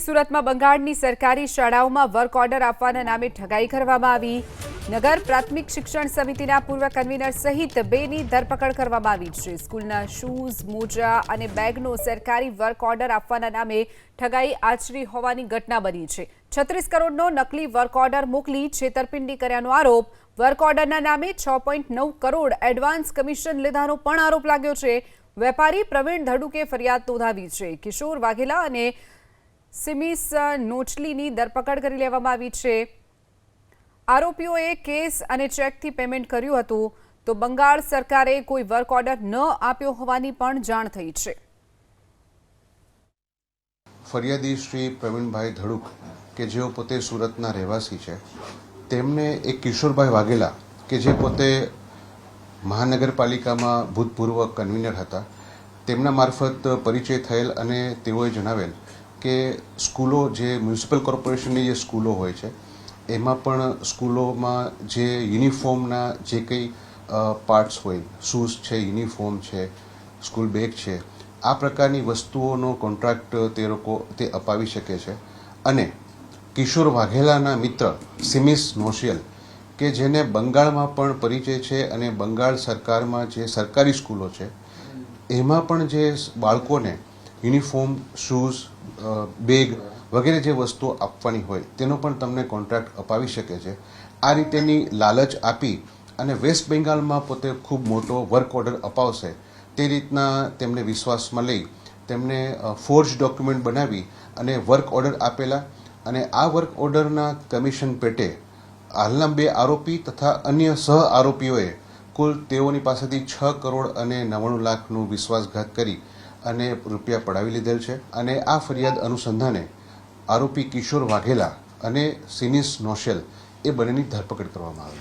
સુરતમાં બંગાળની સરકારી શાળાઓમાં વર્ક ઓર્ડર આપવાના નામે ઠગાઈ કરવામાં આવી. નગર પ્રાથમિક શિક્ષણ સમિતિના પૂર્વ કન્વીનર સહિત 2 ની ધરપકડ કરવામાં આવી છે. સ્કૂલના શૂઝ, મોજા અને બેગનો સરકારી વર્ક ઓર્ડર આપવાના નામે ઠગાઈ આચરી હોવાની ઘટના બની છે. 36 કરોડનો નકલી વર્ક ઓર્ડર મોકલી છેતરપિંડી કર્યાનો આરોપ. વર્ક ઓર્ડરના નામે 6.9 કરોડ એડવાન્સ કમિશન લીધાનો પણ આરોપ લાગ્યો છે. વેપારી પ્રવીણ ધડુકે ફરિયાદ નોંધાવી છે. કિશોર વાઘેલા અને સિમિસ નોચલીની ધરપકડ કરી લેવામાં આવી છે. આરોપીઓએ કેસ અને ચેકથી પેમેન્ટ કર્યું હતું, તો બંગાળ સરકારે કોઈ વર્ક ઓર્ડર ન આપ્યો હોવાની પણ જાણ થઈ છે. ફરિયાદી શ્રી પ્રવીણભાઈ ધડુક કે જેઓ પોતે સુરતના રહેવાસી છે, તેમને એક કિશોરભાઈ વાઘેલા કે જે પોતે મહાનગરપાલિકામાં ભૂતપૂર્વ કન્વીનર હતા, તેમના મારફત પરિચય થયેલ અને તેઓએ જણાવેલ કે સ્કૂલો જે મ્યુનિસિપલ કોર્પોરેશનની જે સ્કૂલો હોય છે એમાં પણ સ્કૂલોમાં જે યુનિફોર્મના જે કંઈ પાર્ટ્સ હોય, શૂઝ છે, યુનિફોર્મ છે, સ્કૂલ બેગ છે, આ પ્રકારની વસ્તુઓનો કોન્ટ્રાક્ટ તે અપાવી શકે છે. અને કિશોર વાઘેલાના મિત્ર સિમિસ નોશિયલ કે જેને બંગાળમાં પણ પરિચય છે અને બંગાળ સરકારમાં જે સરકારી સ્કૂલો છે એમાં પણ જે બાળકોને યુનિફોર્મ, શૂઝ, બેગ વગેરે જે વસ્તુઓ આપવાની હોય તેનો પણ તમને કોન્ટ્રાક્ટ અપાવી શકે છે. આ રીતેની લાલચ આપી અને વેસ્ટ બેંગાલમાં પોતે ખૂબ મોટો વર્ક ઓર્ડર અપાવશે તે રીતના તેમને વિશ્વાસમાં લઈ તેમને ફોર્જ ડોક્યુમેન્ટ બનાવી અને વર્ક ઓર્ડર આપેલા. અને આ વર્ક ઓર્ડરના કમિશન પેટે હાલના 2 આરોપી તથા અન્ય સહ આરોપીઓએ કુલ તેઓની પાસેથી 6 કરોડ અને 99 લાખનું વિશ્વાસઘાત કરી અને રૂપિયા પડાવી લીધેલ છે. અને આ ફરિયાદ અનુસંધાને આરોપી કિશોર વાઘેલા અને સિનિસ નોશેલ એ બંનેની ધરપકડ કરવામાં આવી.